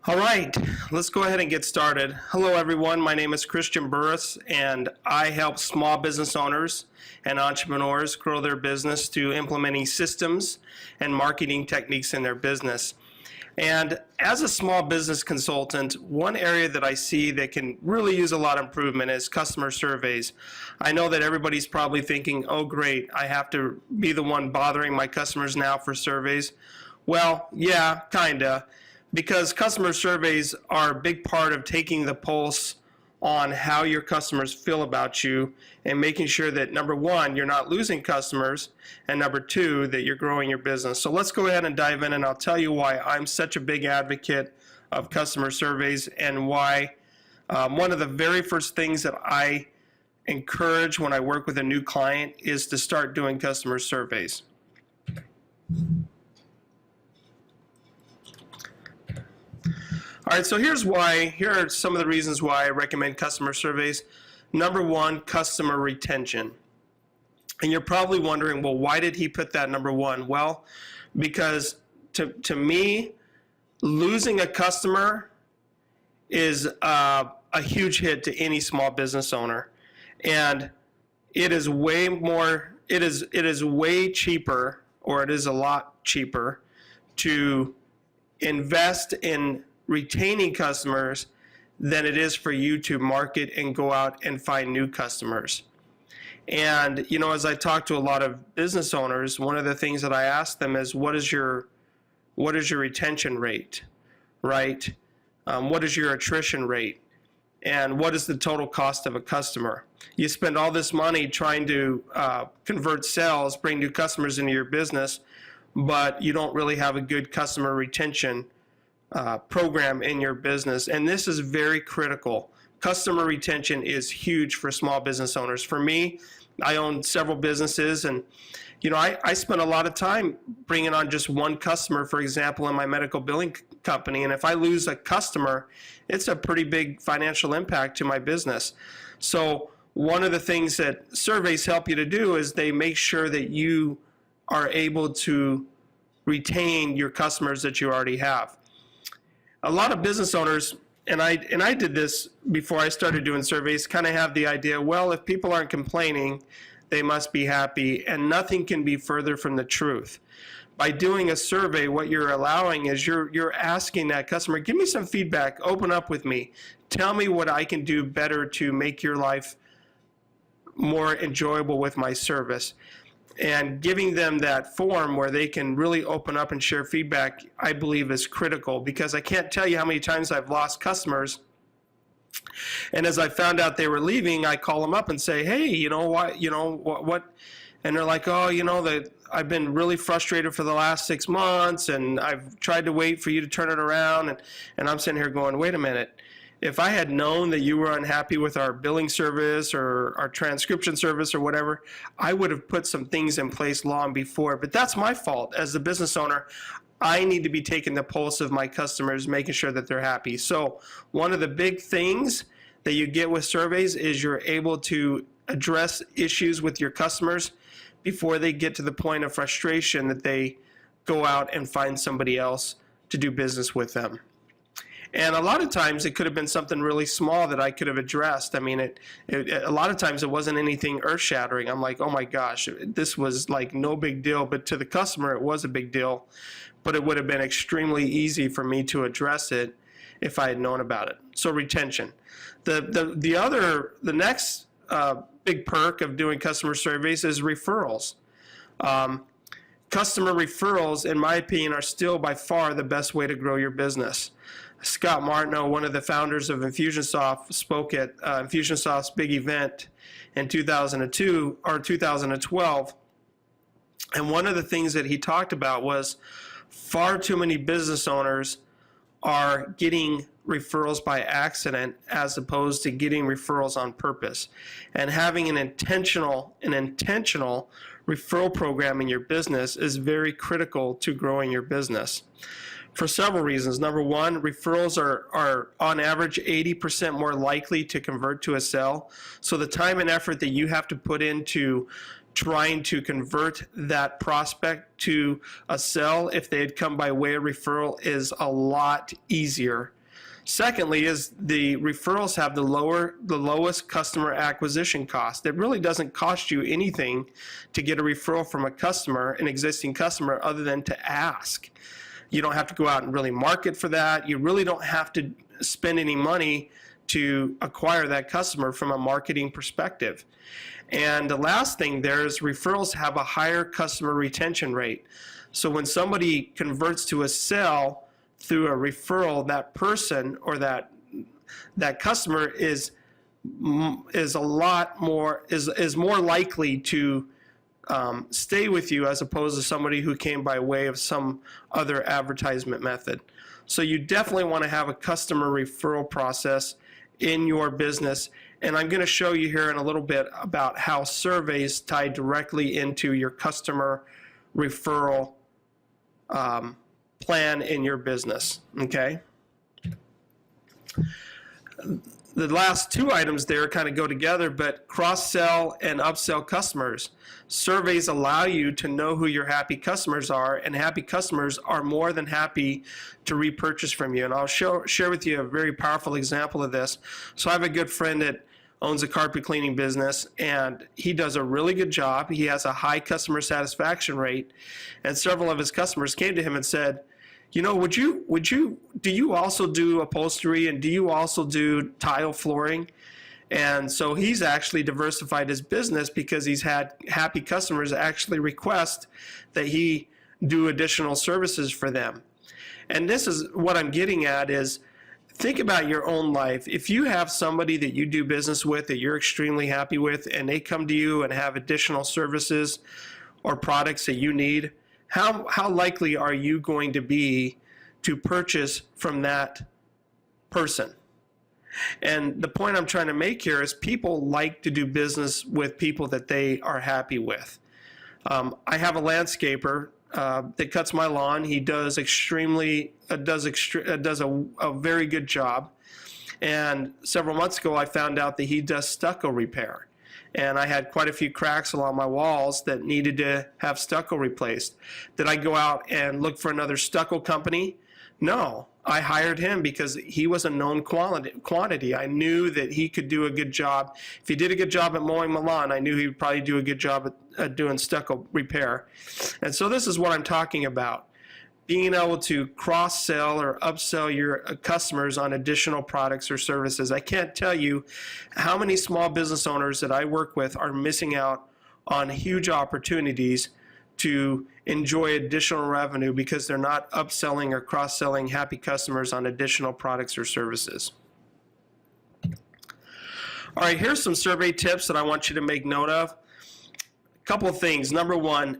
All right, let's go ahead and get started. Hello everyone, my name is Christian Burris and I help small business owners and entrepreneurs grow their business through implementing systems and marketing techniques in their business. And as a small business consultant, one area that I see that can really use a lot of improvement is customer surveys. I know that everybody's probably thinking, oh great, I have to be the one bothering my customers now for surveys. Well, yeah, kinda. Because customer surveys are a big part of taking the pulse on how your customers feel about you and making sure that, number one, you're not losing customers, and number two, that you're growing your business. So let's go ahead and dive in, and I'll tell you why I'm such a big advocate of customer surveys and why one of the very first things that I encourage when I work with a new client is to start doing customer surveys. All right, so here are some of the reasons why I recommend customer surveys. Number one, customer retention. And you're probably wondering, well, why did he put that number one? Well, because to me, losing a customer is a huge hit to any small business owner. And it is way more, it is way cheaper, or it is a lot cheaper to invest in retaining customers than it is for you to market and go out and find new customers. And you know, as I talk to a lot of business owners, one of the things that I ask them is, what is your retention rate, right? What is your attrition rate? And what is the total cost of a customer? You spend all this money trying to convert sales, bring new customers into your business, but you don't really have a good customer retention program in your business, and this is very critical. Customer retention is huge for small business owners. For me, I own several businesses, and you know, I spend a lot of time bringing on just one customer, for example, in my medical billing company, and if I lose a customer, it's a pretty big financial impact to my business. So one of the things that surveys help you to do is they make sure that you are able to retain your customers that you already have. A lot of business owners, and I did this before I started doing surveys, kind of have the idea, well, if people aren't complaining, they must be happy, and nothing can be further from the truth. By doing a survey, what you're allowing is you're asking that customer, give me some feedback, open up with me, tell me what I can do better to make your life more enjoyable with my service. And giving them that form where they can really open up and share feedback, I believe, is critical, because I can't tell you how many times I've lost customers, and as I found out they were leaving, I call them up and say, hey, you know what, and they're like, oh, you know, that I've been really frustrated for the last 6 months, and I've tried to wait for you to turn it around, and I'm sitting here going, wait a minute. If I had known that you were unhappy with our billing service or our transcription service or whatever, I would have put some things in place long before. But that's my fault. As the business owner, I need to be taking the pulse of my customers, making sure that they're happy. So one of the big things that you get with surveys is you're able to address issues with your customers before they get to the point of frustration that they go out and find somebody else to do business with them. And a lot of times it could have been something really small that I could have addressed. I mean, a lot of times it wasn't anything earth-shattering. I'm like, oh my gosh, this was like no big deal. But to the customer, it was a big deal. But it would have been extremely easy for me to address it if I had known about it. So retention. The next big perk of doing customer surveys is referrals. Customer referrals, in my opinion, are still by far the best way to grow your business. Scott Martineau, one of the founders of Infusionsoft, spoke at Infusionsoft's big event in 2002 or 2012. And one of the things that he talked about was far too many business owners are getting referrals by accident as opposed to getting referrals on purpose. And having an intentional referral program in your business is very critical to growing your business, for several reasons. Number one, referrals are on average 80% more likely to convert to a sale. So the time and effort that you have to put into trying to convert that prospect to a sell if they had come by way of referral is a lot easier. Secondly is the referrals have the lowest customer acquisition cost. It really doesn't cost you anything to get a referral from a customer, an existing customer, other than to ask. You don't have to go out and really market for that. You really don't have to spend any money to acquire that customer from a marketing perspective. And the last thing there is referrals have a higher customer retention rate. So when somebody converts to a sale through a referral, that person or that customer is a lot more is more likely to stay with you as opposed to somebody who came by way of some other advertisement method. So you definitely want to have a customer referral process in your business. And I'm going to show you here in a little bit about how surveys tie directly into your customer referral plan in your business, okay? The last two items there kind of go together, but cross-sell and upsell customers. Surveys allow you to know who your happy customers are, and happy customers are more than happy to repurchase from you. And I'll share with you a very powerful example of this. So I have a good friend that owns a carpet cleaning business, and he does a really good job. He has a high customer satisfaction rate, and several of his customers came to him and said, you know, do you also do upholstery, and do you also do tile flooring? And so he's actually diversified his business because he's had happy customers actually request that he do additional services for them. And this is what I'm getting at is, think about your own life. If you have somebody that you do business with that you're extremely happy with, and they come to you and have additional services or products that you need, how likely are you going to be to purchase from that person? And the point I'm trying to make here is people like to do business with people that they are happy with. I have a landscaper that cuts my lawn. He does a very good job. And several months ago, I found out that he does stucco repair. And I had quite a few cracks along my walls that needed to have stucco replaced. Did I go out and look for another stucco company? No, I hired him because he was a known quantity. I knew that he could do a good job. If he did a good job at mowing my lawn, I knew he would probably do a good job at doing stucco repair. And so this is what I'm talking about. Being able to cross-sell or upsell your customers on additional products or services. I can't tell you how many small business owners that I work with are missing out on huge opportunities to enjoy additional revenue because they're not upselling or cross-selling happy customers on additional products or services. All right, here's some survey tips that I want you to make note of. A couple of things. Number one,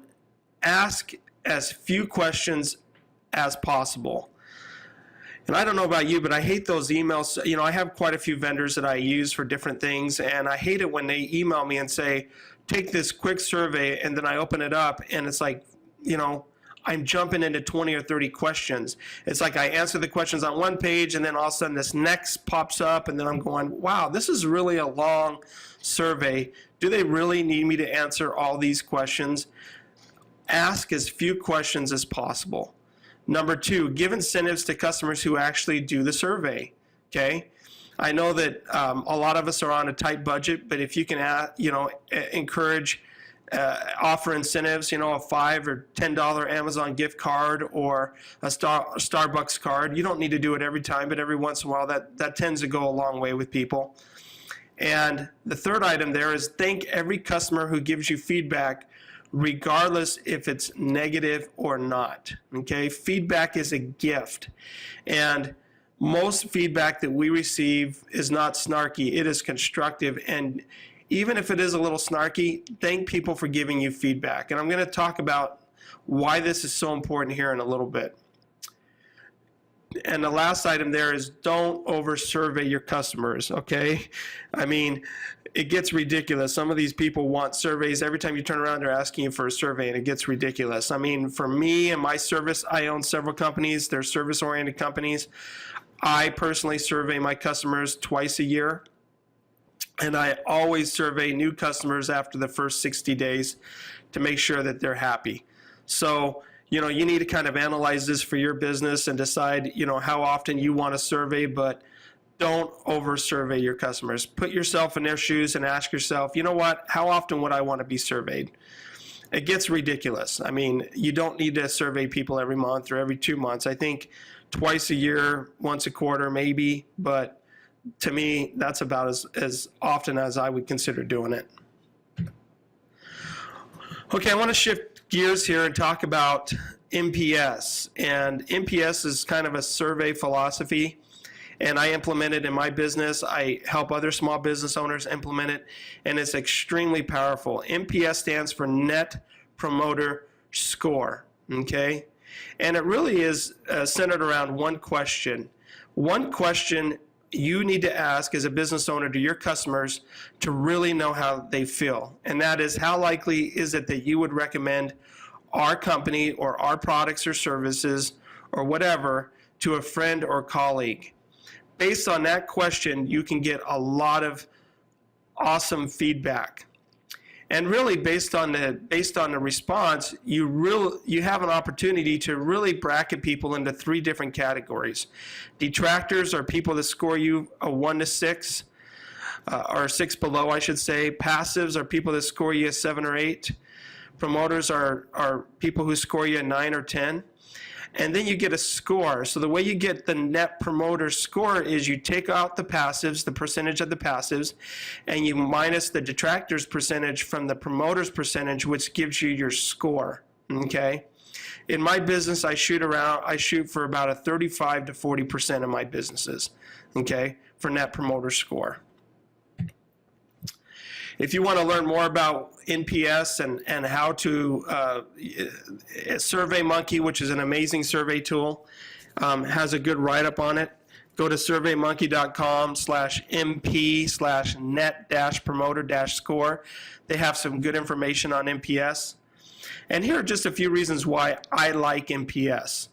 ask as few questions as possible. And I don't know about you, but I hate those emails. You know, I have quite a few vendors that I use for different things, and I hate it when they email me and say, take this quick survey, and then I open it up, and it's like, you know, I'm jumping into 20 or 30 questions. It's like I answer the questions on one page, and then all of a sudden this next pops up, and then I'm going, wow, this is really a long survey. Do they really need me to answer all these questions? Ask as few questions as possible. Number two, give incentives to customers who actually do the survey, okay? I know that a lot of us are on a tight budget, but if you can, encourage, offer incentives, you know, a $5 or $10 Amazon gift card or a Starbucks card. You don't need to do it every time, but every once in a while that tends to go a long way with people. And the third item there is thank every customer who gives you feedback, regardless if it's negative or not, okay? Feedback is a gift, and most feedback that we receive is not snarky, it is constructive, and even if it is a little snarky, thank people for giving you feedback. And I'm gonna talk about why this is so important here in a little bit. And the last item there is don't over-survey your customers, okay? I mean, it gets ridiculous. Some of these people want surveys. Every time you turn around, they're asking you for a survey, and it gets ridiculous. I mean, for me and my service, I own several companies. They're service-oriented companies. I personally survey my customers twice a year. And I always survey new customers after the first 60 days to make sure that they're happy. So, you need to kind of analyze this for your business and decide, how often you want to survey, but don't over survey your customers. Put yourself in their shoes and ask yourself, how often would I want to be surveyed? It gets ridiculous. I mean, you don't need to survey people every month or every 2 months. I think twice a year, once a quarter maybe, but to me, that's about as often as I would consider doing it. Okay, I want to shift gears here and talk about NPS. And NPS is kind of a survey philosophy, and I implement it in my business. I help other small business owners implement it, and it's extremely powerful. NPS stands for Net Promoter Score, okay? And it really is centered around one question. One question you need to ask as a business owner to your customers to really know how they feel. And that is, how likely is it that you would recommend our company or our products or services or whatever to a friend or colleague? Based on that question, you can get a lot of awesome feedback. And really, based on the response, you have an opportunity to really bracket people into 3 different categories. Detractors are people that score you a 1 to 6, or 6 below, I should say. Passives are people that score you a 7 or 8. Promoters are people who score you a 9 or 10. And then you get a score. So the way you get the Net Promoter Score is you take out the passives, the percentage of the passives, and you minus the detractors percentage from the promoters percentage, which gives you your score, okay? In my business, I shoot for about a 35 to 40% of my businesses, okay, for Net Promoter Score. If you want to learn more about NPS and how to, SurveyMonkey, which is an amazing survey tool, has a good write-up on it. Go to surveymonkey.com/mp/net-promoter-score. They have some good information on NPS. And here are just a few reasons why I like NPS.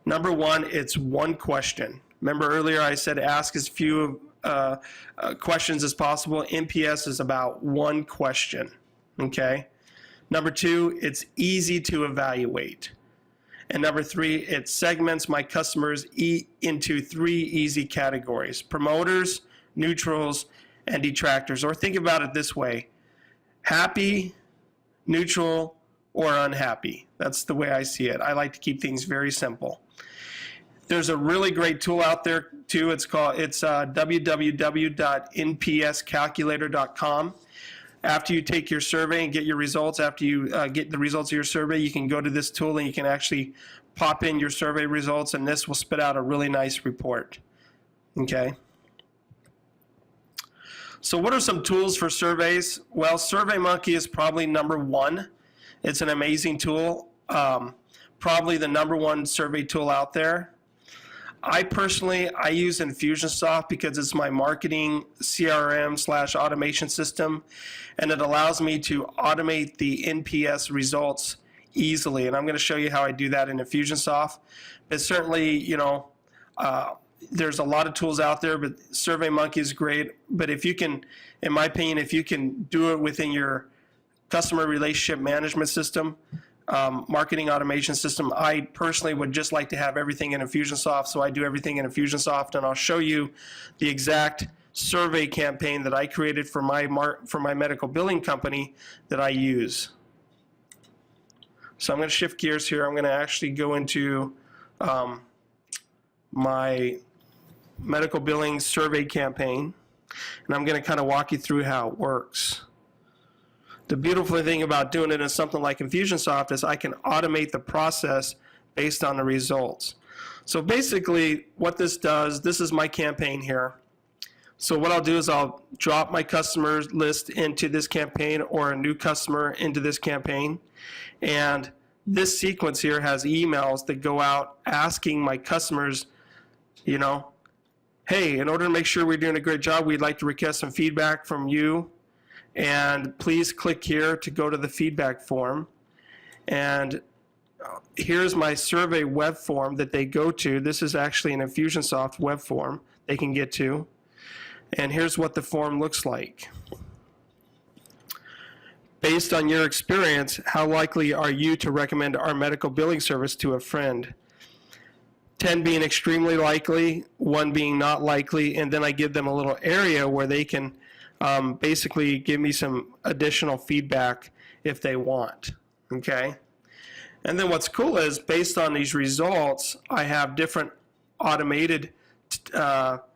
Number one, it's one question. Remember earlier I said ask as few questions as possible. NPS is about one question, okay? Number two, it's easy to evaluate. And number three, it segments my customers into 3 easy categories: promoters, neutrals, and detractors. Or think about it this way: happy, neutral, or unhappy. That's the way I see it. I like to keep things very simple. There's a really great tool out there too. It's www.npscalculator.com. After you take your survey and get your results, after you get the results of your survey, you can go to this tool and you can actually pop in your survey results, and this will spit out a really nice report. Okay. So what are some tools for surveys? Well, SurveyMonkey is probably number 1. It's an amazing tool, probably the number 1 survey tool out there. I use Infusionsoft because it's my marketing CRM/automation system, and it allows me to automate the NPS results easily. And I'm going to show you how I do that in Infusionsoft. But certainly, there's a lot of tools out there, but SurveyMonkey is great. But if you can, in my opinion, if you can do it within your customer relationship management system, marketing automation system, I personally would just like to have everything in Infusionsoft, so I do everything in Infusionsoft, and I'll show you the exact survey campaign that I created for my medical billing company that I use. So I'm going to shift gears here. I'm going to actually go into my medical billing survey campaign, and I'm going to kind of walk you through how it works. The beautiful thing about doing it in something like Infusionsoft is I can automate the process based on the results. So basically what this does, this is my campaign here. So what I'll do is I'll drop my customer list into this campaign or a new customer into this campaign. And this sequence here has emails that go out asking my customers, hey, in order to make sure we're doing a great job, we'd like to request some feedback from you. And please click here to go to the feedback form. And here's my survey web form that they go to. This is actually an Infusionsoft web form they can get to. And here's what the form looks like. Based on your experience, how likely are you to recommend our medical billing service to a friend? 10 being extremely likely, 1 being not likely, and then I give them a little area where they can basically give me some additional feedback if they want, okay? And then what's cool is, based on these results, I have different automated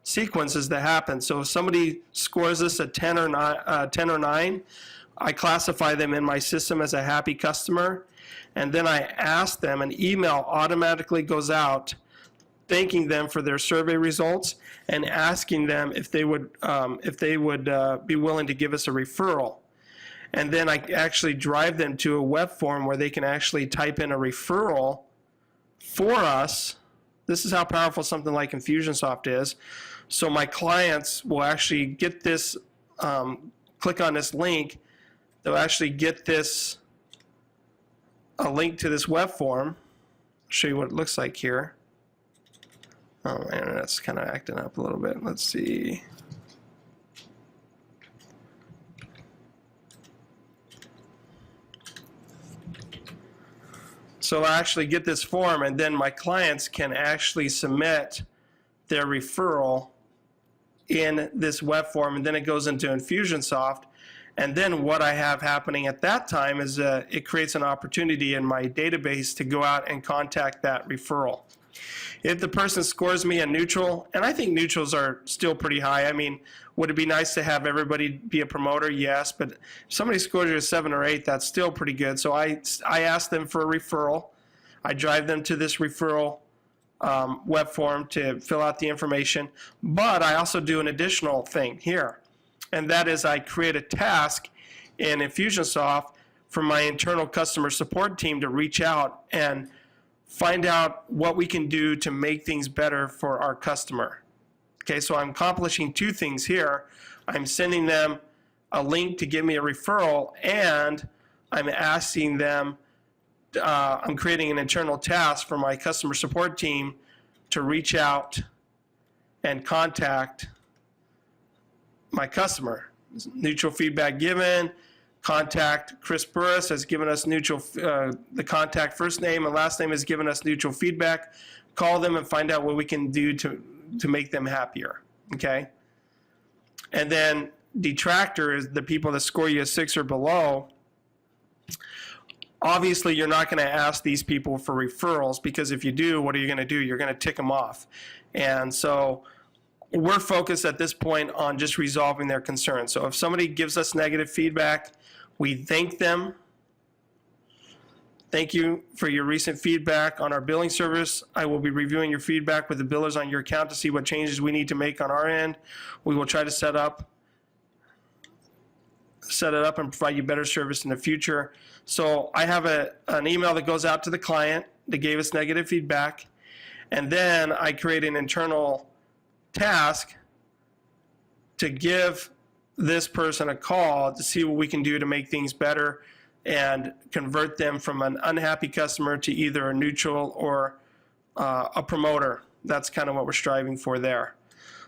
sequences that happen. So if somebody scores this a 10 or 9, I classify them in my system as a happy customer, and then I ask them, an email automatically goes out thanking them for their survey results and asking them if they would be willing to give us a referral. And then I actually drive them to a web form where they can actually type in a referral for us. This is how powerful something like Infusionsoft is. So my clients will actually get this, click on this link, they'll actually get this, a link to this web form. I'll show you what it looks like here. Oh, my internet's kind of acting up a little bit. Let's see. So I actually get this form, and then my clients can actually submit their referral in this web form, and then it goes into Infusionsoft. And then what I have happening at that time is it creates an opportunity in my database to go out and contact that referral. If the person scores me a neutral, and I think neutrals are still pretty high. I mean, would it be nice to have everybody be a promoter? Yes, but if somebody scores you a 7 or 8, that's still pretty good. So I ask them for a referral. I drive them to this referral web form to fill out the information. But I also do an additional thing here, and that is I create a task in Infusionsoft for my internal customer support team to reach out and find out what we can do to make things better for our customer. Okay, so I'm accomplishing 2 things here. I'm sending them a link to give me a referral, and I'm asking them, I'm creating an internal task for my customer support team to reach out and contact my customer. Neutral feedback given. Contact Chris Burris has given us neutral, the contact first name and last name has given us neutral feedback. Call them and find out what we can do to make them happier, okay? And then detractor is the people that score you a 6 or below. Obviously, you're not going to ask these people for referrals, because if you do, what are you going to do? You're going to tick them off. And so we're focused at this point on just resolving their concerns. So if somebody gives us negative feedback, we thank them. Thank you for your recent feedback on our billing service. I will be reviewing your feedback with the billers on your account to see what changes we need to make on our end. We will try to set it up and provide you better service in the future. So I have an email that goes out to the client that gave us negative feedback, and then I create an internal task to give this person a call to see what we can do to make things better and convert them from an unhappy customer to either a neutral or a promoter. That's kind of what we're striving for there.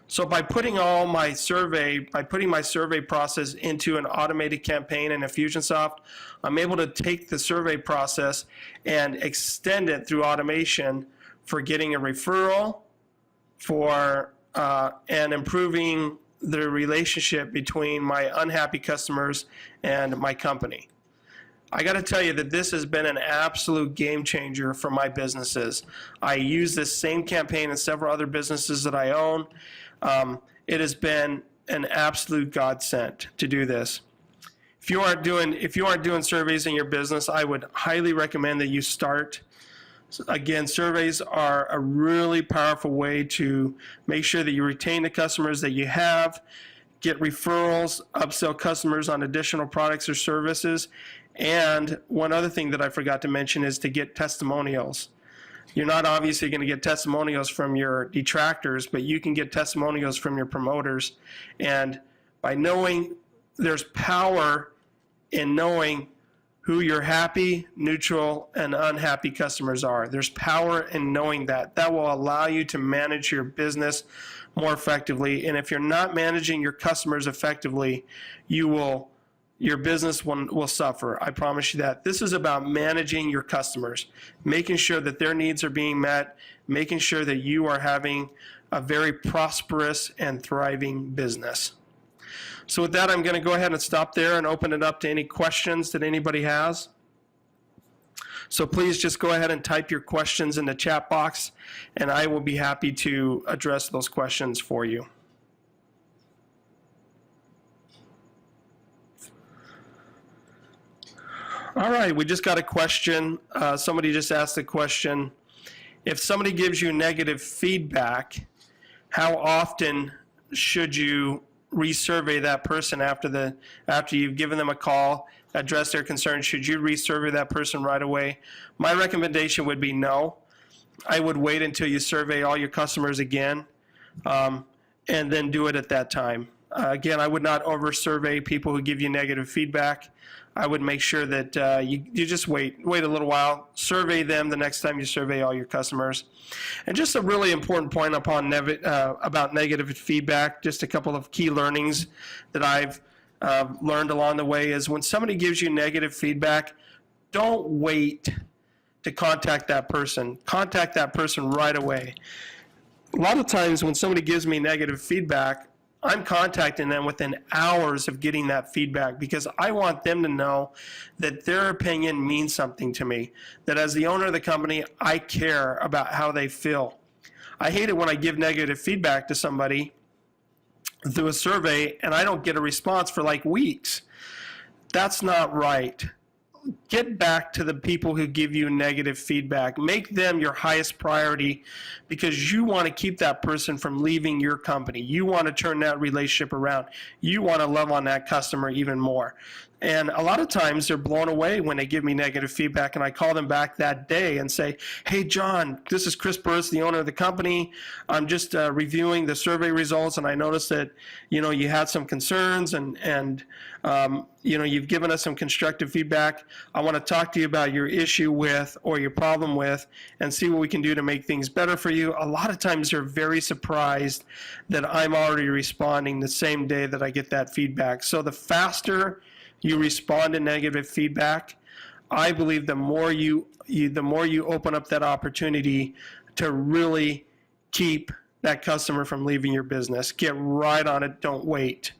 So by putting my survey process into an automated campaign in Infusionsoft, I'm able to take the survey process and extend it through automation for getting a referral, for and improving the relationship between my unhappy customers and my company. I got to tell you that this has been an absolute game changer for my businesses. I use this same campaign in several other businesses that I own. It has been an absolute godsend to do this. If you aren't doing surveys in your business, I would highly recommend that you start. Again, surveys are a really powerful way to make sure that you retain the customers that you have, get referrals, upsell customers on additional products or services, and one other thing that I forgot to mention is to get testimonials. You're not obviously going to get testimonials from your detractors, but you can get testimonials from your promoters. And by knowing, there's power in knowing who your happy, neutral, and unhappy customers are. There's power in knowing that. That will allow you to manage your business more effectively. And if you're not managing your customers effectively, your business will suffer. I promise you that. This is about managing your customers, making sure that their needs are being met, making sure that you are having a very prosperous and thriving business. So with that, I'm going to go ahead and stop there and open it up to any questions that anybody has. So please just go ahead and type your questions in the chat box, and I will be happy to address those questions for you. All right, we just got a question. Somebody just asked a question. If somebody gives you negative feedback, how often should you resurvey that person after you've given them a call, address their concerns? Should you resurvey that person right away? My recommendation would be no. I would wait until you survey all your customers again, and then do it at that time. Again, I would not over-survey people who give you negative feedback. I would make sure that you just wait a little while, survey them the next time you survey all your customers. And just a really important point about negative feedback, just a couple of key learnings that I've learned along the way is when somebody gives you negative feedback, don't wait to contact that person. Contact that person right away. A lot of times when somebody gives me negative feedback, I'm contacting them within hours of getting that feedback because I want them to know that their opinion means something to me, that as the owner of the company, I care about how they feel. I hate it when I give negative feedback to somebody through a survey and I don't get a response for like weeks. That's not right. Get back to the people who give you negative feedback. Make them your highest priority because you want to keep that person from leaving your company. You want to turn that relationship around. You want to love on that customer even more. And a lot of times they're blown away when they give me negative feedback and I call them back that day and say, hey, John, this is Chris Burris, the owner of the company. I'm just reviewing the survey results and I noticed that, you had some concerns and you've given us some constructive feedback. I want to talk to you about your issue with or your problem with and see what we can do to make things better for you. A lot of times they're very surprised that I'm already responding the same day that I get that feedback. So the faster you respond to negative feedback, I believe the more you open up that opportunity to really keep that customer from leaving your business. Get right on it. Don't wait.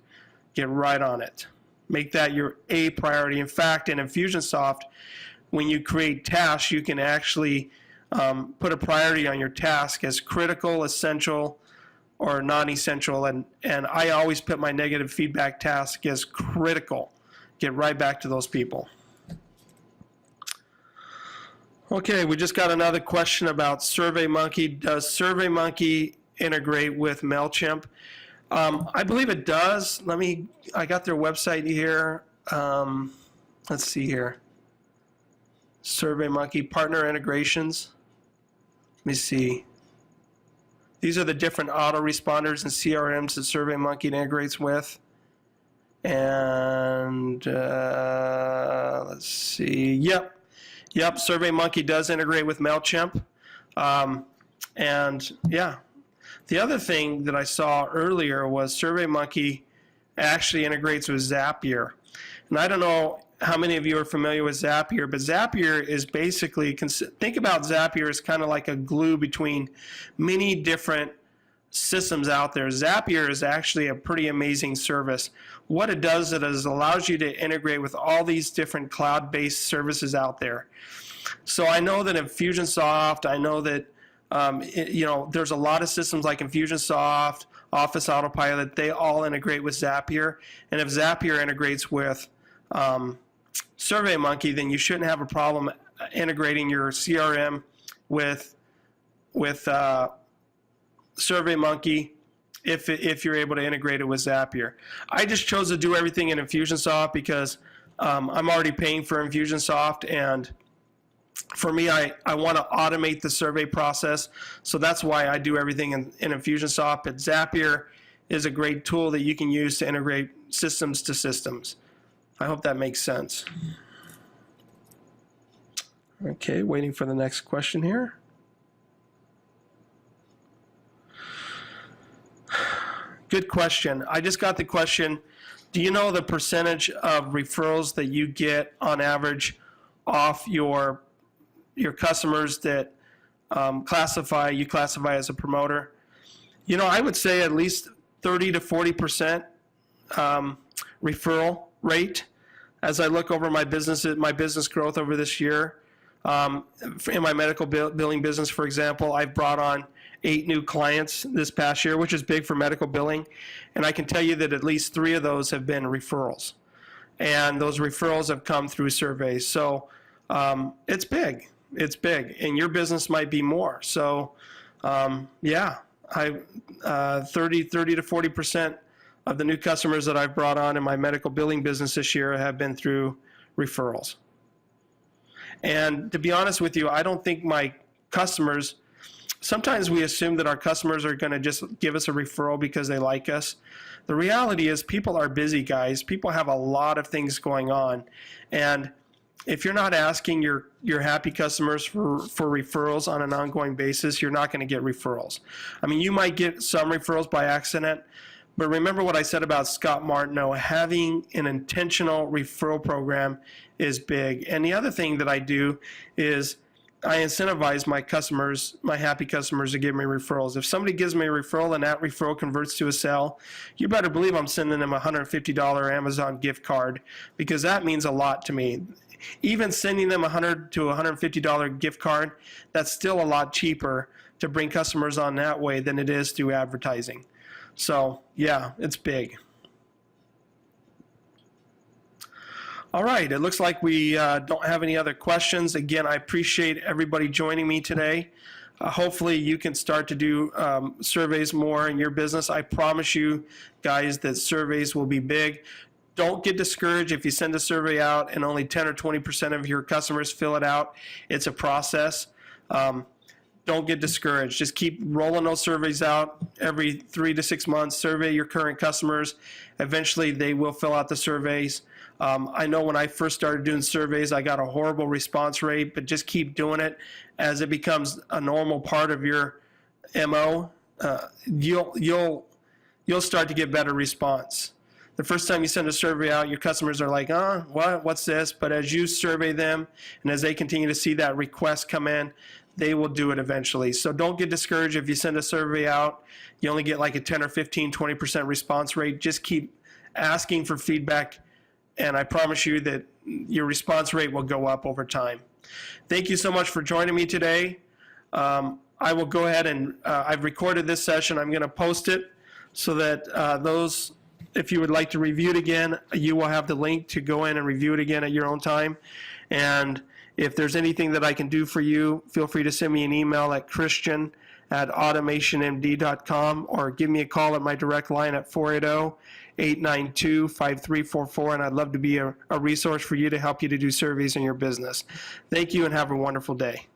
Get right on it. Make that your A priority. In fact, in Infusionsoft, when you create tasks, you can actually put a priority on your task as critical, essential, or non-essential. And I always put my negative feedback task as critical. Get right back to those people. Okay, we just got another question about SurveyMonkey. Does SurveyMonkey integrate with MailChimp? I believe it does. I got their website here. Let's see here. SurveyMonkey partner integrations. Let me see. These are the different autoresponders and CRMs that SurveyMonkey integrates with. And let's see. Yep, SurveyMonkey does integrate with MailChimp. And yeah, the other thing that I saw earlier was SurveyMonkey actually integrates with Zapier. And I don't know how many of you are familiar with Zapier, but Zapier is basically, think about Zapier as kind of like a glue between many different systems out there. Zapier is actually a pretty amazing service. What it does is allows you to integrate with all these different cloud-based services out there. So I know that Infusionsoft, I know that there's a lot of systems like Infusionsoft, Office Autopilot, they all integrate with Zapier. And if Zapier integrates with SurveyMonkey, then you shouldn't have a problem integrating your CRM with SurveyMonkey if you're able to integrate it with Zapier. I just chose to do everything in Infusionsoft because I'm already paying for Infusionsoft, and for me, I want to automate the survey process, so that's why I do everything in Infusionsoft. But Zapier is a great tool that you can use to integrate systems to systems. I hope that makes sense. Okay, waiting for the next question here. Good question. I just got the question, do you know the percentage of referrals that you get on average off your customers that you classify as a promoter? You know, I would say at least 30 to 40% referral rate. As I look over my business growth over this year, in my medical billing business, for example, I've brought on 8 new clients this past year, which is big for medical billing. And I can tell you that at least 3 of those have been referrals. And those referrals have come through surveys. So it's big. It's big. And your business might be more. So yeah, 30 to 40% of the new customers that I've brought on in my medical billing business this year have been through referrals. And to be honest with you, I don't think my customers, sometimes we assume that our customers are going to just give us a referral because they like us. The reality is people are busy, guys. People have a lot of things going on. And if you're not asking your happy customers for referrals on an ongoing basis, you're not going to get referrals. I mean, you might get some referrals by accident, but remember what I said about Scott Martineau, having an intentional referral program is big. And the other thing that I do is I incentivize my customers, my happy customers, to give me referrals. If somebody gives me a referral and that referral converts to a sale, you better believe I'm sending them a $150 Amazon gift card, because that means a lot to me. Even sending them a $100 to $150 gift card, that's still a lot cheaper to bring customers on that way than it is through advertising. So yeah, it's big. All right, it looks like we don't have any other questions. Again, I appreciate everybody joining me today. Hopefully you can start to do surveys more in your business. I promise you guys that surveys will be big. Don't get discouraged if you send a survey out and only 10 or 20% of your customers fill it out. It's a process. Don't get discouraged. Just keep rolling those surveys out every 3 to 6 months. Survey your current customers. Eventually they will fill out the surveys. I know when I first started doing surveys, I got a horrible response rate, but just keep doing it. As it becomes a normal part of your MO, you'll start to get better response. The first time you send a survey out, your customers are like, what's this? But as you survey them and as they continue to see that request come in, they will do it eventually. So don't get discouraged if you send a survey out. You only get like a 10 or 15, 20% response rate. Just keep asking for feedback, and I promise you that your response rate will go up over time. Thank you so much for joining me today. I will go ahead and I've recorded this session. I'm going to post it so that those, if you would like to review it again, you will have the link to go in and review it again at your own time. And if there's anything that I can do for you, feel free to send me an email at christian@automationmd.com or give me a call at my direct line at 480-892-5344, and I'd love to be a resource for you to help you to do surveys in your business. Thank you and have a wonderful day.